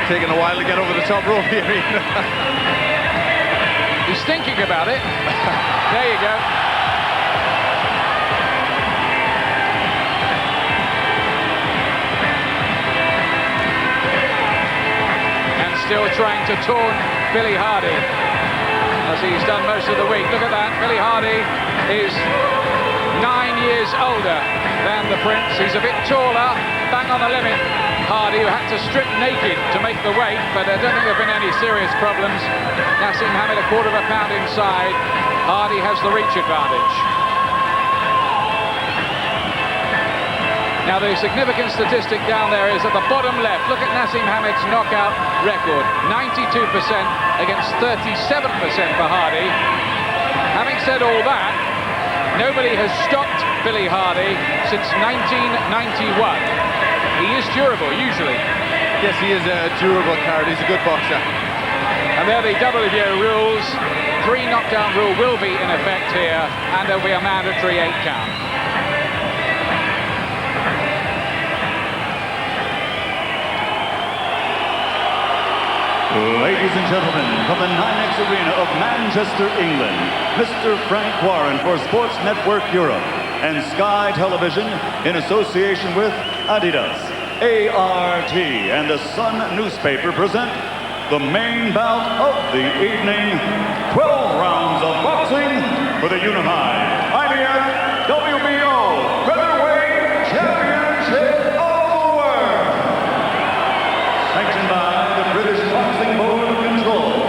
taking a while to get over the top rope here. He's thinking about it. There you go. And still trying to taunt Billy Hardy, as he's done most of the week. Look at that. Billy Hardy is 9 years older than the Prince. He's a bit taller, bang on the limit. Hardy, who had to strip naked to make the weight, but I don't think there have been any serious problems. Naseem Hamed, a quarter of a pound inside. Hardy has the reach advantage. Now, the significant statistic down there is at the bottom left. Look at Naseem Hamed's knockout record. 92% against 37% for Hardy. Having said all that, nobody has stopped Billy Hardy since 1991. He is durable, usually. Yes, he is a durable card. He's a good boxer. And there the WBO rules. 3 knockdown rule will be in effect here, and there'll be a mandatory 8 count. Ladies and gentlemen, from the 9X Arena of Manchester, England, Mr. Frank Warren for Sports Network Europe and Sky Television in association with Adidas, ART, and the Sun newspaper present the main bout of the evening. 12 rounds of boxing for the unified IBF WBO Featherweight Championship of the World. Sanctioned by the British Boxing Board of Control,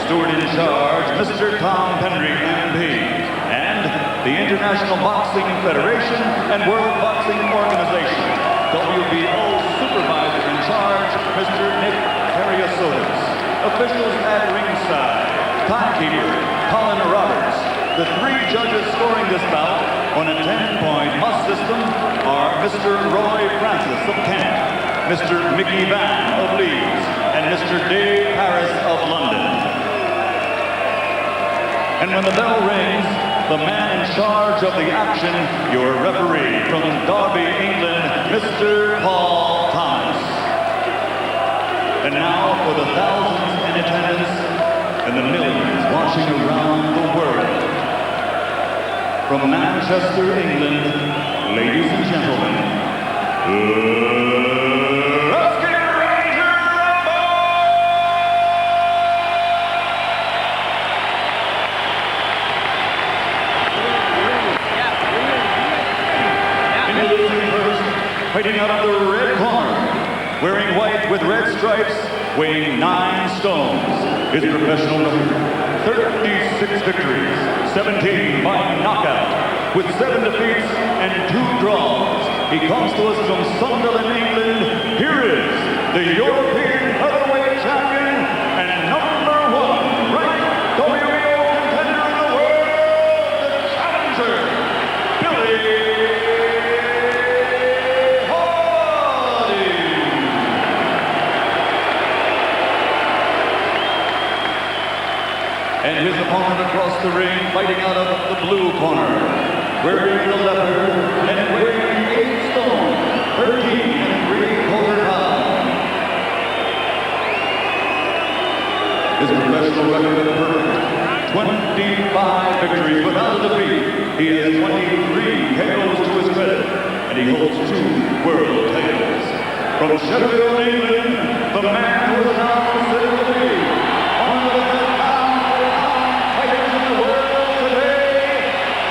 steward in charge, Mr. Tom Penry, MP, and the International Boxing Federation and World Boxing Organization, WBO supervisor in charge, Mr. Nick Kyrgios. Officials at ringside, timekeeper Colin Roberts. The 3 judges scoring this bout on a 10-point must system are Mr. Roy Francis of Kent, Mr. Mickey Van of Leeds, and Mr. Dave Harris of London. And when the bell rings, the man in charge of the action, your referee from Derby, England, Mr. Paul Thomas. And now for the thousands in attendance and the millions watching around the world. From Manchester, England, ladies and gentlemen, let's get ready to rumble! Introducing first, fighting out of the red corner, wearing white with red stripes, weighing 9 stones, his professional record, 36 victories, 17 by knockout, with 7 defeats and 2 draws. He comes to us from Sunderland, England. Here is the European featherweight champion and #1 ranked WBO contender in the world, the challenger, Billy. And his opponent across the ring, fighting out of the blue corner, wearing the leopard and weighing 8 stone, 13 3/4 pounds. His professional record is perfect, 25 victories without a defeat. He has 23 KOs to his credit, and he holds 2 world titles. From Sheffield, England, the man who is now considered to be one of the best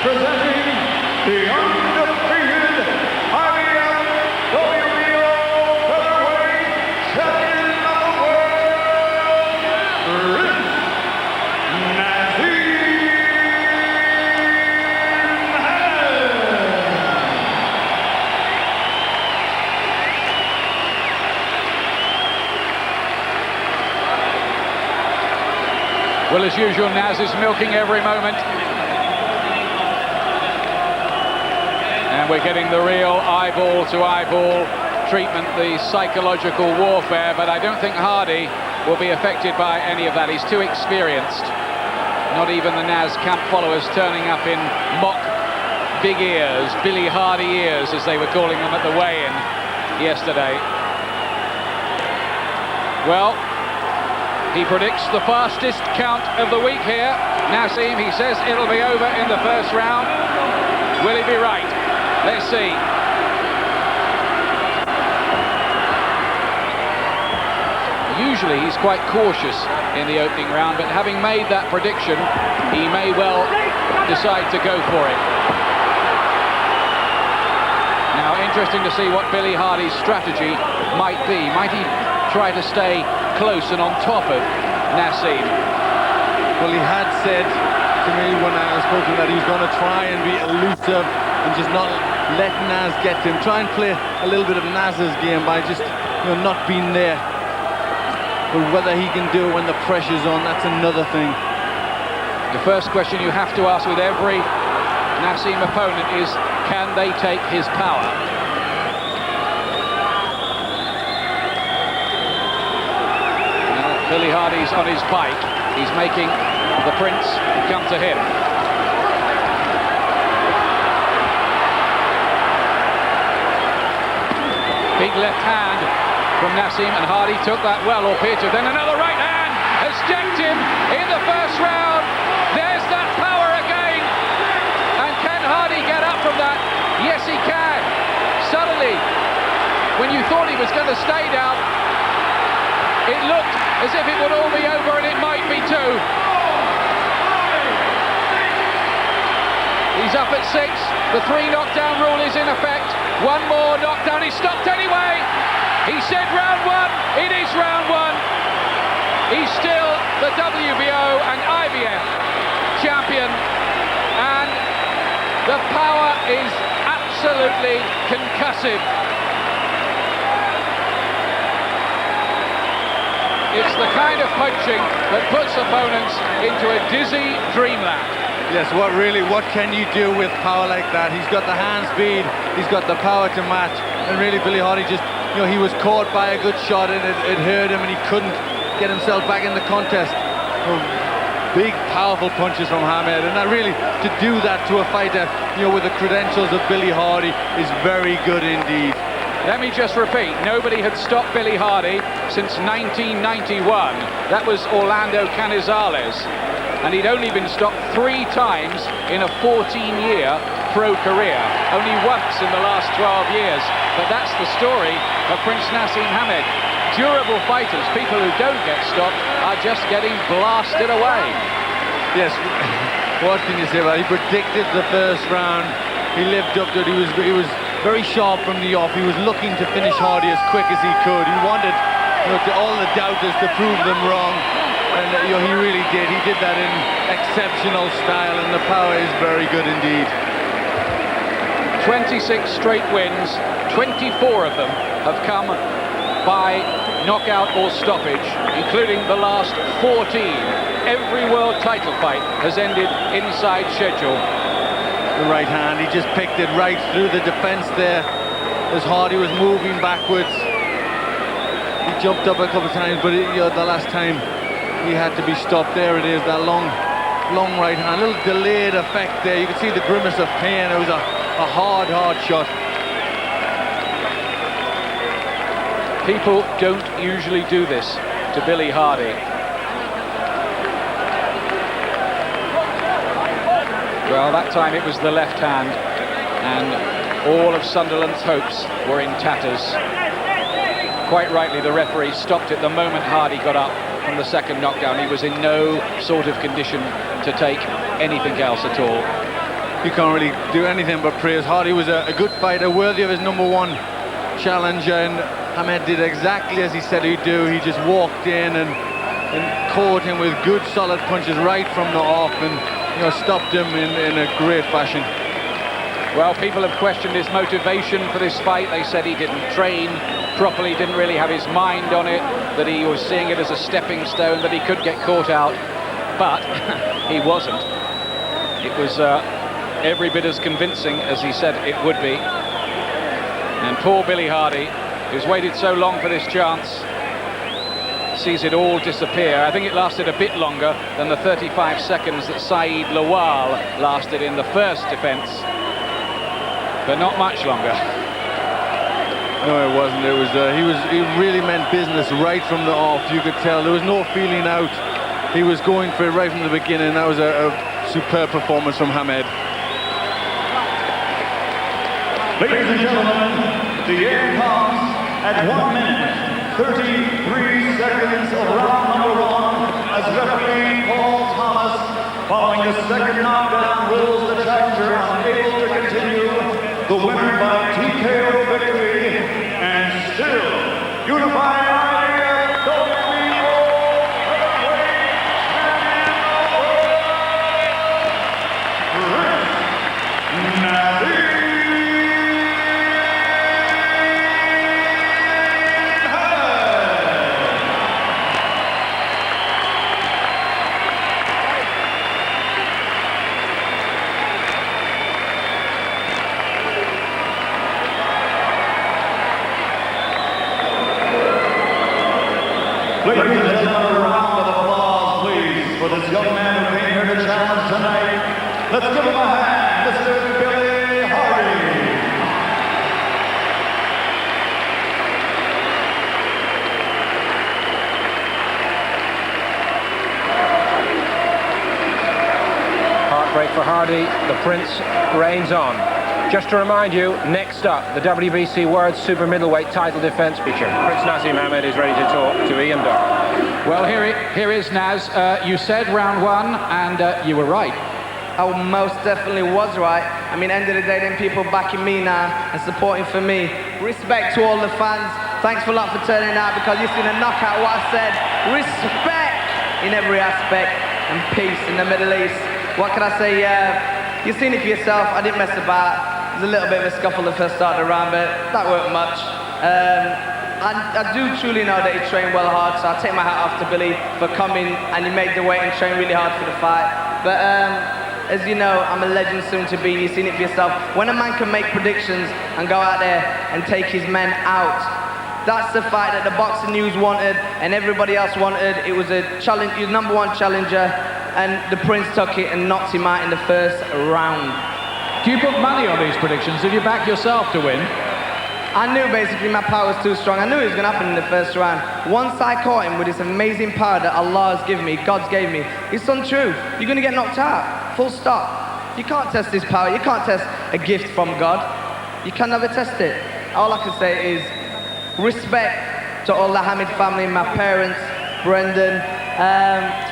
presenting the undefeated IBF WBO Featherweight Champion of the World, Prince Naseem Hamed. Well, as usual, Naz is milking every moment. We're getting the real eyeball-to-eyeball treatment, the psychological warfare, but I don't think Hardy will be affected by any of that. He's too experienced. Not even the Naz camp followers turning up in mock big ears, Billy Hardy ears, as they were calling them at the weigh-in yesterday. Well, he predicts the fastest count of the week here. Naseem, he says it'll be over in the first round. Will he be right? Let's see. Usually he's quite cautious in the opening round, but having made that prediction, he may well decide to go for it. Now, interesting to see what Billy Hardy's strategy might be. Might he try to stay close and on top of Naseem? Well, he had said to me when I spoke to him that he was going to try and be elusive and just not let Naz get to him. Try and play a little bit of Naz's game by just, not being there. But whether he can do it when the pressure's on, that's another thing. The first question you have to ask with every Naseem opponent is, can they take his power? Now, Billy Hardy's on his bike. He's making the Prince come to him. Big left hand from Naseem, and Hardy took that well, or Peter. Then another right hand has decked him in the first round. There's that power again. And can Hardy get up from that? Yes, he can. Suddenly, when you thought he was going to stay down, it looked as if it would all be over, and it might be too. He's up at 6. The 3 knockdown rule is in effect. One more knockdown. He stopped anyway. He said round 1. It is round 1. He's still the WBO and IBF champion, and the power is absolutely concussive. It's the kind of punching that puts opponents into a dizzy dreamland. Yes, what can you do with power like that? He's got the hand speed, he's got the power to match, and really Billy Hardy just, he was caught by a good shot and it hurt him and he couldn't get himself back in the contest. Big, powerful punches from Hamed, and that really, to do that to a fighter, with the credentials of Billy Hardy is very good indeed. Let me just repeat, nobody had stopped Billy Hardy since 1991. That was Orlando Canizales. And he'd only been stopped 3 times in a 14-year pro career. Only once in the last 12 years. But that's the story of Prince Naseem Hamed. Durable fighters, people who don't get stopped, are just getting blasted away. Yes, what can you say about it? He predicted the first round. He lived up to it. He was very sharp from the off. He was looking to finish Hardy as quick as he could. He wanted all the doubters to prove them wrong. And he really did. He did that in exceptional style, and the power is very good indeed. 26 straight wins, 24 of them have come by knockout or stoppage, including the last 14. Every world title fight has ended inside schedule. The right hand, he just picked it right through the defense there as Hardy was moving backwards. He jumped up a couple of times, but the last time he had to be stopped. There it is, that long right hand, a little delayed effect there. You can see the grimace of pain. It was a hard shot. People don't usually do this to Billy Hardy. Well, that time it was the left hand, and all of Sunderland's hopes were in tatters. Quite rightly, the referee stopped it the moment Hardy got up from the second knockdown. He was in no sort of condition to take anything else at all. You can't really do anything but praise. Hardy was a good fighter, worthy of his #1 challenger, and Hamed did exactly as he said he'd do. He just walked in and caught him with good solid punches right from the off, and stopped him in a great fashion. Well, people have questioned his motivation for this fight. They said he didn't train properly, didn't really have his mind on it, that he was seeing it as a stepping stone, that he could get caught out, but he wasn't. It was every bit as convincing as he said it would be. And poor Billy Hardy, who's waited so long for this chance, sees it all disappear. I think it lasted a bit longer than the 35 seconds that Saeed Lawal lasted in the first defence, but not much longer. No, it wasn't. It was he really meant business right from the off. You could tell there was no feeling out. He was going for it right from the beginning. That was a superb performance from Hamed. Ladies and gentlemen, the end comes at 1 minute, 33 seconds of round number 1 as referee Paul Thomas, following the second knockdown, rules the challenger unable to continue. The winner by TKO victory, and still unifying IBF WBO heavyweight champion, Naseem. Ladies and gentlemen, a round of applause, please, for this young man who came here to challenge tonight. Let's give him a hand, Mr. Billy Hardy. Heartbreak for Hardy. The Prince reigns on. Just to remind you, next up, the WBC World Super Middleweight title defense feature. Prince Naseem Hamed is ready to talk to Ian Dodd. Well, here is Naz. You said round 1, and you were right. I most definitely was right. I mean, end of the day, them people backing me now and supporting for me. Respect to all the fans. Thanks a lot for turning out, because you've seen a knockout what I said. Respect in every aspect, and peace in the Middle East. What can I say? You've seen it for yourself. I didn't mess about. There's a little bit of a scuffle the first start of the round, but that weren't much. I do truly know that he trained well hard, so I take my hat off to Billy for coming, and he made the weight and trained really hard for the fight. But as you know, I'm a legend soon to be. You've seen it for yourself. When a man can make predictions and go out there and take his men out, that's the fight that the boxing news wanted and everybody else wanted. It was a challenge. He was #1 challenger, and the Prince took it and knocked him out in the first round. Do you put money on these predictions? Did you back yourself to win? I knew basically my power was too strong. I knew it was going to happen in the first round. Once I caught him with this amazing power that Allah has given me, God's gave me, it's untrue. You're going to get knocked out. Full stop. You can't test this power. You can't test a gift from God. You can never test it. All I can say is respect to all the Hamid family, my parents, Brendan,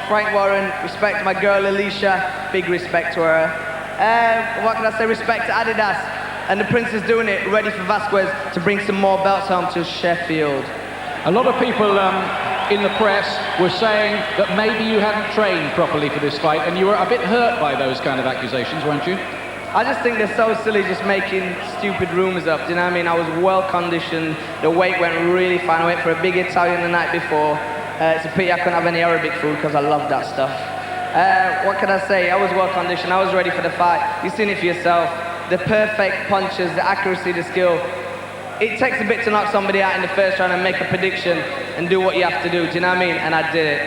Frank Warren, respect to my girl Alicia, big respect to her. What can I say? Respect to Adidas. And the Prince is doing it, ready for Vasquez to bring some more belts home to Sheffield. A lot of people in the press were saying that maybe you hadn't trained properly for this fight, and you were a bit hurt by those kind of accusations, weren't you? I just think they're so silly just making stupid rumours up, do you know what I mean? I was well conditioned, the weight went really fine. I went for a big Italian the night before. It's a pity I couldn't have any Arabic food because I love that stuff. What can I say? I was well conditioned, I was ready for the fight. You've seen it for yourself. The perfect punches, the accuracy, the skill. It takes a bit to knock somebody out in the first round and make a prediction and do what you have to do you know what I mean? And I did it.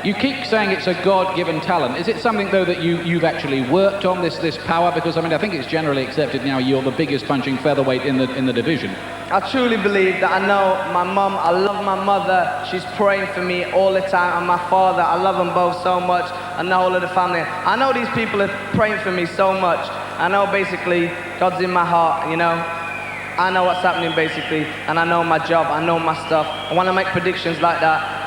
You keep saying it's a God-given talent. Is it something, though, that you've actually worked on, this power? Because, I mean, I think it's generally accepted now you're the biggest punching featherweight in the division. I truly believe that. I know my mum, I love my mother. She's praying for me all the time. And my father, I love them both so much. And the whole of the family. I know these people are praying for me so much. I know, basically, God's in my heart, you know. I know what's happening, basically. And I know my job. I know my stuff. And when I make predictions like that,